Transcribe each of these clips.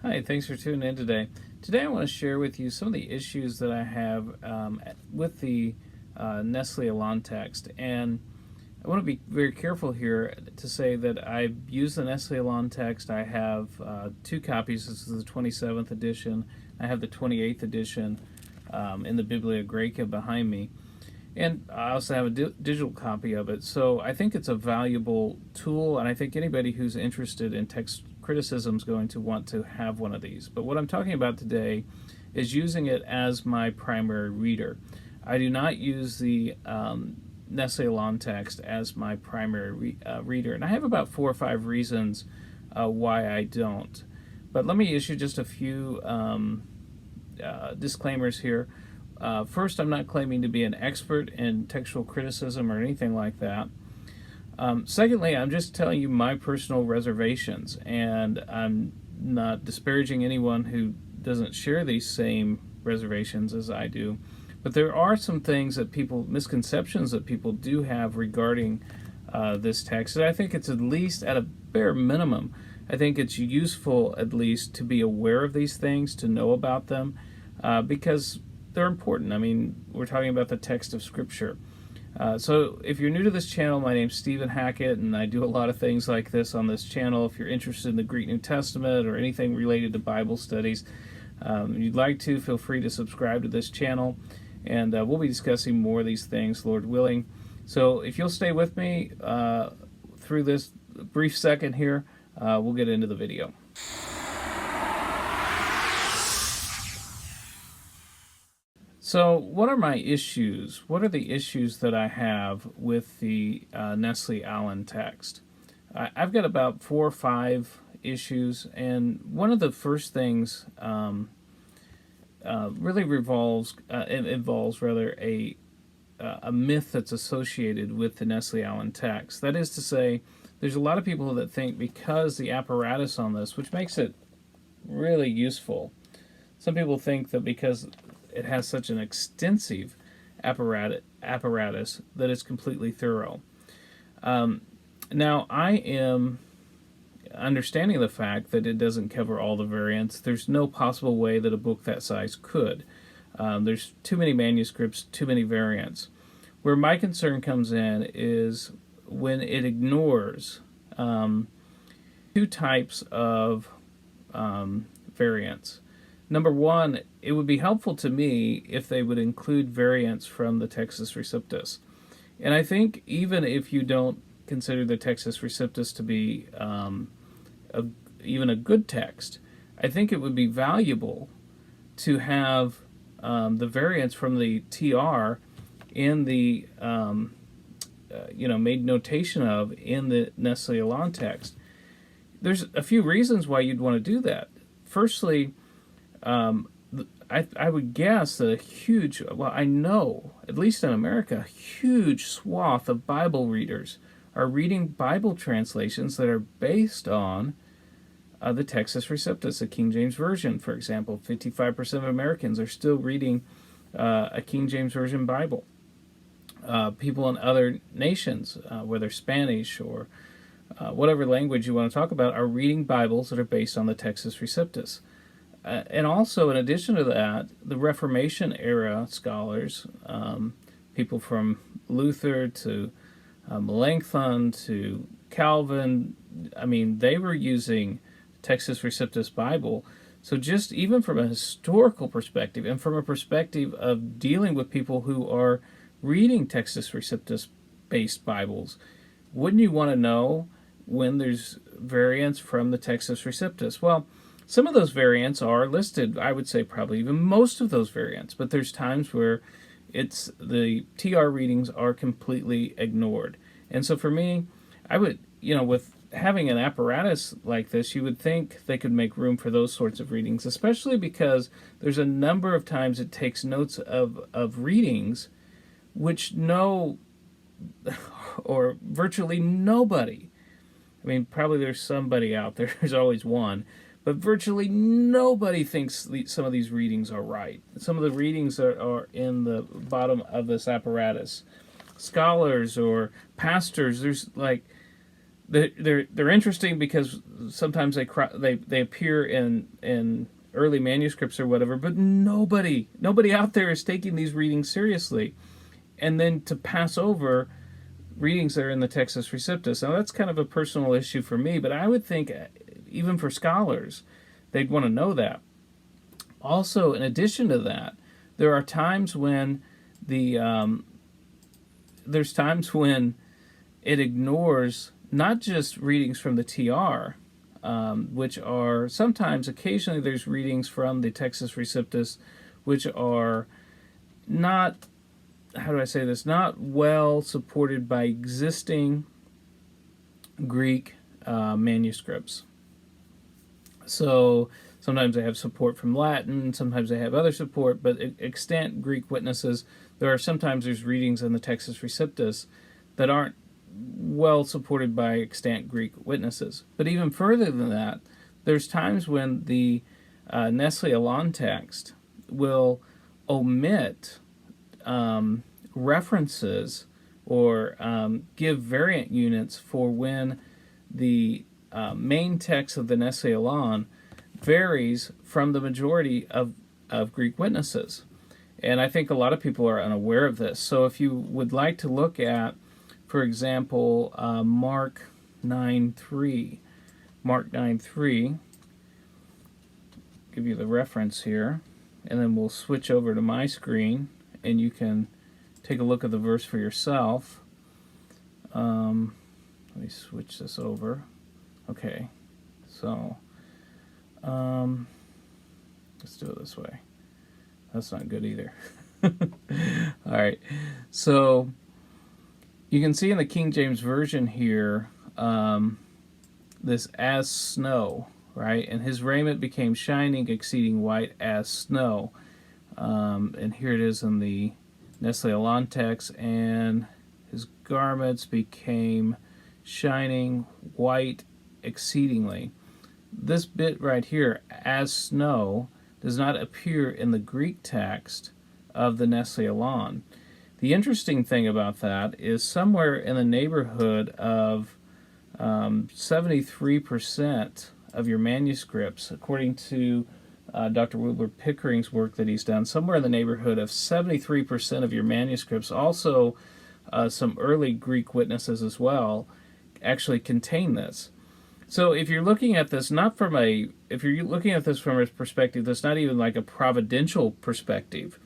Hi, thanks for tuning in today. Today I want to share with you some of the issues that I have with the Nestle Alon text. And I want to be very careful here to say that I use the Nestle Alon text. I have two copies. This is the 27th edition. I have the 28th edition in the Biblia Graeca behind me. And I also have a digital copy of it. So I think it's a valuable tool, and I think anybody who's interested in text criticism is going to want to have one of these. But what I'm talking about today is using it as my primary reader. I do not use the Nestle Aland text as my primary reader, and I have about 4 or 5 reasons why I don't. But let me issue just a few disclaimers here. First, I'm not claiming to be an expert in textual criticism or anything like that. Secondly, I'm just telling you my personal reservations, and I'm not disparaging anyone who doesn't share these same reservations as I do. But there are some things that misconceptions that people do have regarding this text. And I think it's at least at a bare minimum, I think it's useful at least to be aware of these things, to know about them, because they're important. I mean, we're talking about the text of Scripture. So if you're new to this channel, my name's Stephen Hackett, and I do a lot of things like this on this channel. If you're interested in the Greek New Testament or anything related to Bible studies, you'd like to, feel free to subscribe to this channel, and we'll be discussing more of these things, Lord willing. So if you'll stay with me through this brief second here, we'll get into the video. So what are my issues? What are the issues that I have with the Nestle Aland text? I've got about 4 or 5 issues, and one of the first things really involves rather a myth that's associated with the Nestle Aland text. That is to say, there's a lot of people that think because the apparatus on this, which makes it really useful, some people think that because it has such an extensive apparatus that it's completely thorough. Now, I am understanding the fact that it doesn't cover all the variants. There's no possible way that a book that size could. There's too many manuscripts, too many variants. Where my concern comes in is when it ignores 2 types of variants. Number one, it would be helpful to me if they would include variants from the Textus Receptus. And I think even if you don't consider the Textus Receptus to be even a good text, I think it would be valuable to have the variants from the TR in the, made notation of in the Nestle Aland text. There's a few reasons why you'd want to do that. Firstly, I would guess that I know, at least in America, a huge swath of Bible readers are reading Bible translations that are based on the Textus Receptus, the King James Version, for example. 55% of Americans are still reading a King James Version Bible. People in other nations, whether Spanish or whatever language you want to talk about, are reading Bibles that are based on the Textus Receptus. And also, in addition to that, the Reformation era scholars, people from Luther to Melanchthon to Calvin, I mean, they were using Textus Receptus Bible. So just even from a historical perspective and from a perspective of dealing with people who are reading Textus Receptus based Bibles, wouldn't you want to know when there's variants from the Textus Receptus? Well, some of those variants are listed. I would say probably even most of those variants, but there's times where the TR readings are completely ignored. And so for me, I would, with having an apparatus like this, you would think they could make room for those sorts of readings, especially because there's a number of times it takes notes of readings which no, or virtually nobody, I mean, probably there's somebody out there, there's always one, but virtually nobody thinks some of these readings are right. Some of the readings are in the bottom of this apparatus. Scholars or pastors, there's like they're interesting because sometimes they appear in early manuscripts or whatever, but nobody out there is taking these readings seriously, and then to pass over readings that are in the Textus Receptus. Now that's kind of a personal issue for me, but I would think even for scholars, they'd want to know that. Also, in addition to that, there are times when there's times when it ignores not just readings from the TR, which are sometimes, occasionally, there's readings from the Textus Receptus, which are not, how do I say this, not well supported by existing Greek manuscripts. So sometimes they have support from Latin, sometimes they have other support, but extant Greek witnesses, there's readings in the Textus Receptus that aren't well supported by extant Greek witnesses. But even further than that, there's times when the Nestle Aland text will omit references or give variant units for when the main text of the Nestle Aland varies from the majority of Greek witnesses. And I think a lot of people are unaware of this. So if you would like to look at, for example, Mark 9:3, give you the reference here, and then we'll switch over to my screen, and you can take a look at the verse for yourself. Let me switch this over. Okay, so let's do it this way. That's not good either. All right, so you can see in the King James Version here, this as snow, right? And his raiment became shining, exceeding white as snow. And here it is in the Nestle Aland text, and his garments became shining white exceedingly. This bit right here, as snow, does not appear in the Greek text of the Nestle Aland. The interesting thing about that is somewhere in the neighborhood of 73% of your manuscripts, according to Dr. Wilbur Pickering's work that he's done, somewhere in the neighborhood of 73% of your manuscripts, also some early Greek witnesses as well, actually contain this. So if you're looking at this from a perspective that's not even like a providential perspective,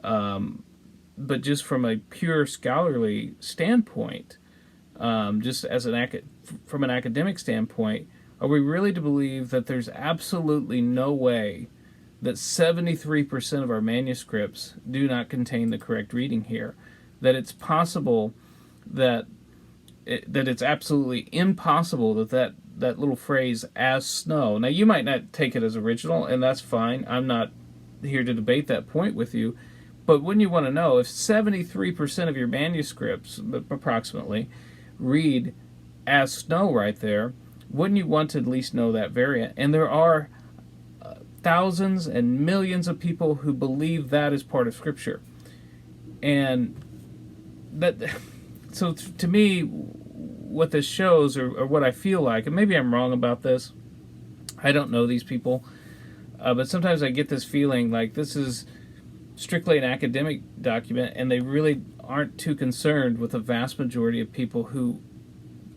but just from a pure scholarly standpoint, just as from an academic standpoint, are we really to believe that there's absolutely no way that 73% of our manuscripts do not contain the correct reading here? That it's possible that it's absolutely impossible that little phrase, as snow. Now, you might not take it as original, and that's fine. I'm not here to debate that point with you. But wouldn't you want to know, if 73% of your manuscripts, approximately, read as snow right there, wouldn't you want to at least know that variant? And there are thousands and millions of people who believe that is part of Scripture. And that, so to me, what this shows, or what I feel like, and maybe I'm wrong about this, I don't know these people, but sometimes I get this feeling like this is strictly an academic document, and they really aren't too concerned with the vast majority of people who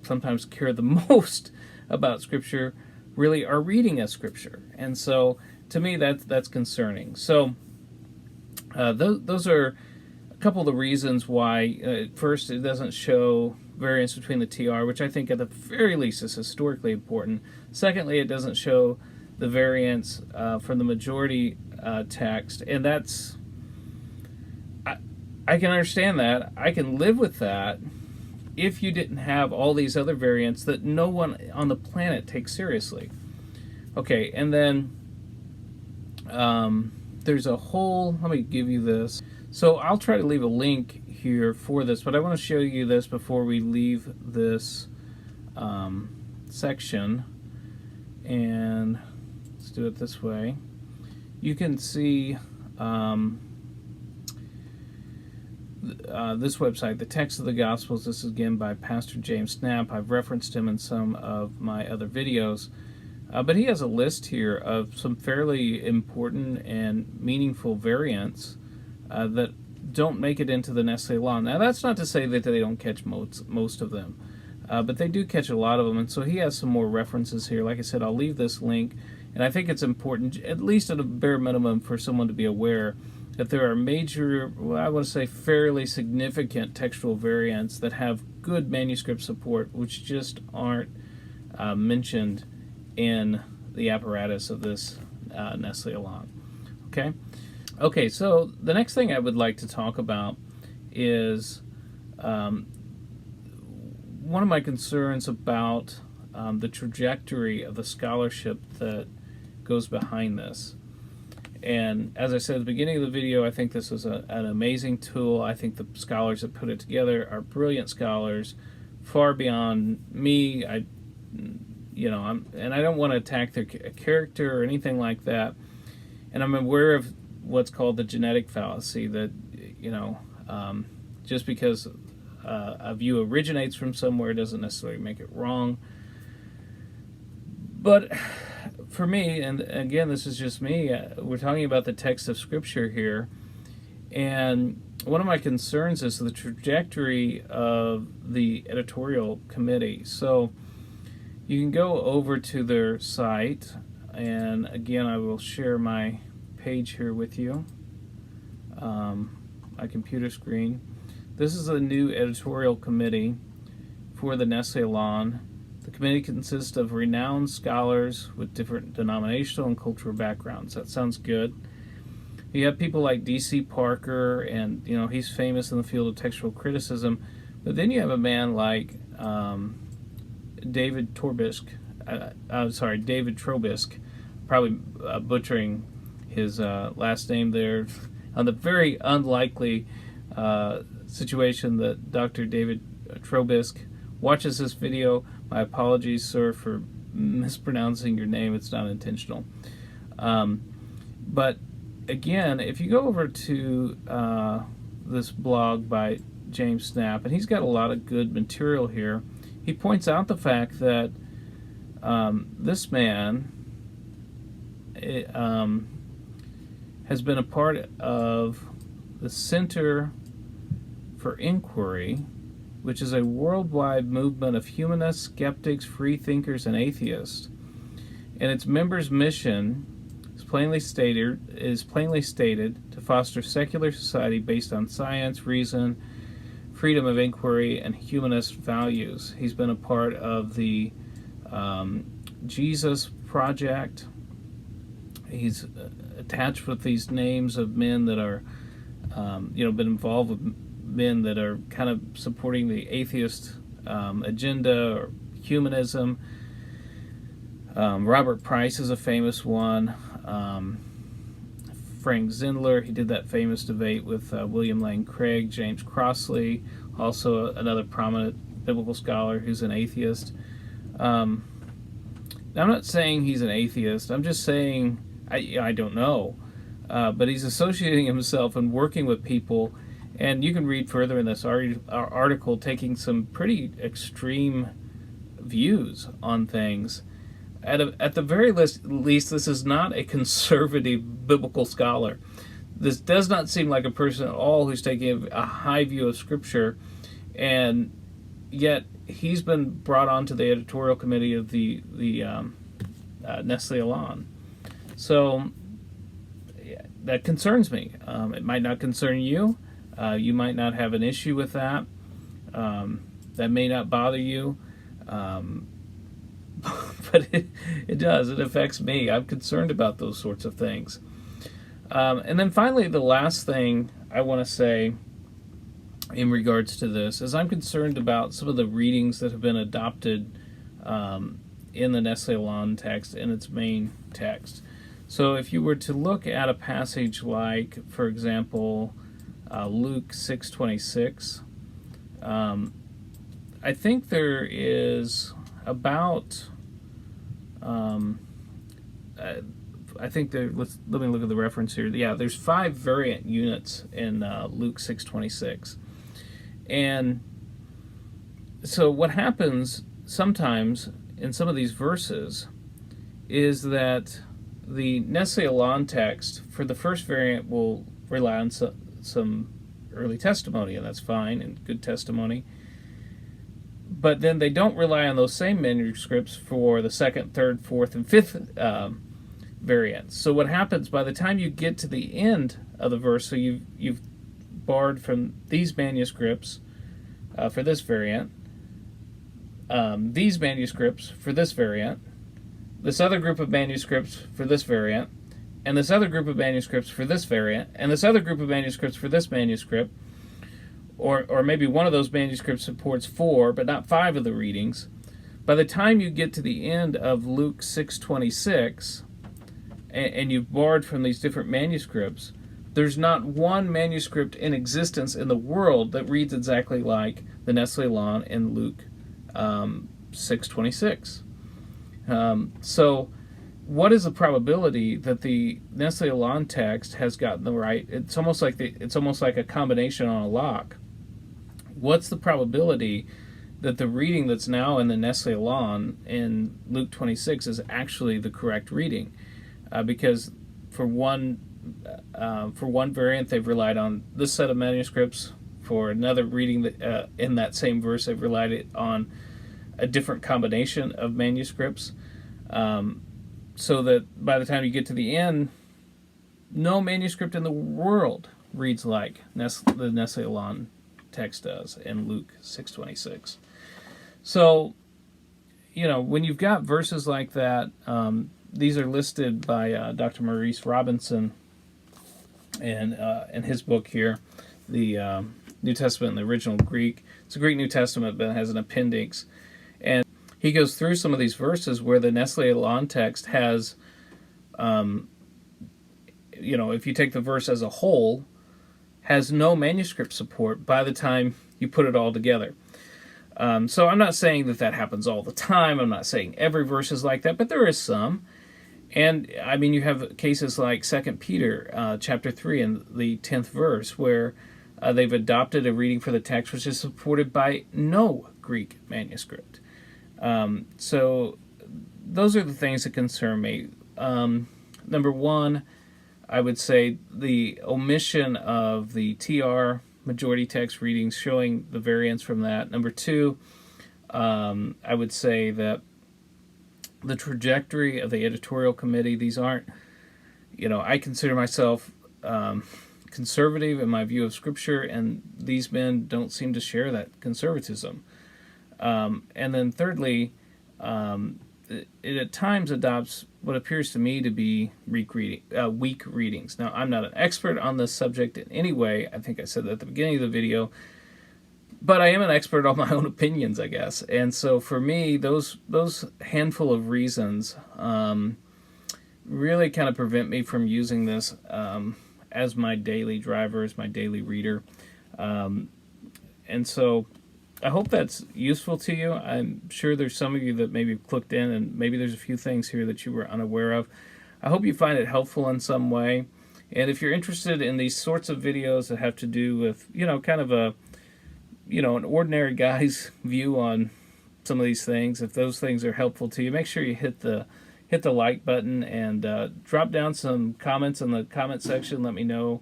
sometimes care the most about Scripture really are reading as Scripture. And so, to me, that's concerning. So, those are a couple of the reasons why, first, it doesn't show variance between the TR, which I think at the very least is historically important. Secondly, it doesn't show the variance from the majority text, and that's, I can understand that. I can live with that if you didn't have all these other variants that no one on the planet takes seriously. Okay, and then there's a whole, let me give you this. So I'll try to leave a link here for this, but I want to show you this before we leave this section. And let's do it this way. this website, The Text of the Gospels. This is again by Pastor James Knapp. I've referenced him in some of my other videos. But he has a list here of some fairly important and meaningful variants that don't make it into the Nestle law. Now, that's not to say that they don't catch most of them, but they do catch a lot of them. And so he has some more references here. Like I said, I'll leave this link. And I think it's important, at least at a bare minimum, for someone to be aware that there are major, well, I want to say fairly significant textual variants that have good manuscript support, which just aren't mentioned in the apparatus of this Nestle Elan. Okay? Okay, so the next thing I would like to talk about is one of my concerns about the trajectory of the scholarship that goes behind this. And as I said at the beginning of the video, I think this is an amazing tool. I think the scholars that put it together are brilliant scholars, far beyond me. And I don't want to attack their character or anything like that. And I'm aware of what's called the genetic fallacy, that just because a view originates from somewhere doesn't necessarily make it wrong. But for me, and again, this is just me, we're talking about the text of Scripture here, and one of my concerns is the trajectory of the editorial committee. So you can go over to their site, and again, I will share my page here with you, my computer screen. This is a new editorial committee for the Nestle Elan. The committee consists of renowned scholars with different denominational and cultural backgrounds. That sounds good. You have people like D.C. Parker, and he's famous in the field of textual criticism. But then you have a man like David Trobisk, probably butchering his last name there, on the very unlikely situation that Dr. David Trobisk watches this video. My apologies, sir, for mispronouncing your name. It's not intentional. But again, if you go over to this blog by James Knapp, and he's got a lot of good material here, he points out the fact that this man has been a part of the Center for Inquiry, which is a worldwide movement of humanists, skeptics, free thinkers, and atheists. And its members' mission is plainly stated to foster secular society based on science, reason, freedom of inquiry, and humanist values. He's been a part of the Jesus Project. He's attached with these names of men that are, been involved with men that are kind of supporting the atheist agenda or humanism. Robert Price is a famous one. Frank Zindler, he did that famous debate with William Lane Craig. James Crossley, also another prominent biblical scholar who's an atheist. I'm not saying he's an atheist. I'm just saying I don't know. But he's associating himself and working with people. And you can read further in this article, taking some pretty extreme views on things. At the very least, this is not a conservative biblical scholar. This does not seem like a person at all who's taking a high view of Scripture, and yet he's been brought onto the editorial committee of the Nestle Elan. So that concerns me. It might not concern you. You might not have an issue with that. That may not bother you. But it does. It affects me. I'm concerned about those sorts of things. And then finally, the last thing I want to say in regards to this is I'm concerned about some of the readings that have been adopted in the Nestle Elan text, in its main text. So if you were to look at a passage like, for example, Luke 6:26, I think there is about I think let me look at the reference here. Yeah, there's 5 variant units in Luke 6:26. And so what happens sometimes in some of these verses is that the Nestle Aland text for the first variant will rely on some early testimony, and that's fine and good testimony. But then they don't rely on those same manuscripts for the second, third, fourth, and fifth variants. So what happens by the time you get to the end of the verse, so you've borrowed from these manuscripts for this variant, these manuscripts for this variant, this other group of manuscripts for this variant, and this other group of manuscripts for this variant, and this other group of manuscripts for this manuscript, or maybe one of those manuscripts supports 4, but not 5 of the readings. By the time you get to the end of Luke 6:26, and you've borrowed from these different manuscripts, there's not one manuscript in existence in the world that reads exactly like the Nestle Aland in Luke 6:26. So what is the probability that the Nestle Aland text has gotten the right? It's almost like a combination on a lock. What's the probability that the reading that's now in the Nestle Aland in Luke 26 is actually the correct reading? Because for one variant they've relied on this set of manuscripts. For another reading that in that same verse they've relied on a different combination of manuscripts. So that by the time you get to the end, no manuscript in the world reads like the Nestle Aland text does in Luke 6:26. So, when you've got verses like that, these are listed by Dr. Maurice Robinson in his book here, the New Testament in the original Greek. It's a Greek New Testament, but it has an appendix. And he goes through some of these verses where the Nestle Aland text has, if you take the verse as a whole, has no manuscript support by the time you put it all together. So I'm not saying that happens all the time. I'm not saying every verse is like that, but there is some. And, you have cases like 2 Peter chapter 3 and the 10th verse where they've adopted a reading for the text which is supported by no Greek manuscript. So those are the things that concern me. Number one, I would say the omission of the TR majority text readings showing the variance from that. Number two, I would say that the trajectory of the editorial committee, these aren't, I consider myself conservative in my view of Scripture, and these men don't seem to share that conservatism. And then thirdly, it at times adopts what appears to me to be weak readings. Now, I'm not an expert on this subject in any way. I think I said that at the beginning of the video. But I am an expert on my own opinions, I guess. And so for me, those handful of reasons really kind of prevent me from using this as my daily driver, as my daily reader. And so I hope that's useful to you. I'm sure there's some of you that maybe clicked in and maybe there's a few things here that you were unaware of. I hope you find it helpful in some way. And if you're interested in these sorts of videos that have to do with, kind of an ordinary guy's view on some of these things, if those things are helpful to you, make sure you hit the like button and drop down some comments in the comment section. Let me know,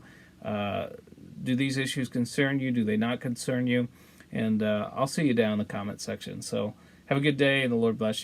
do these issues concern you? Do they not concern you? And I'll see you down in the comment section. So have a good day, and the Lord bless you.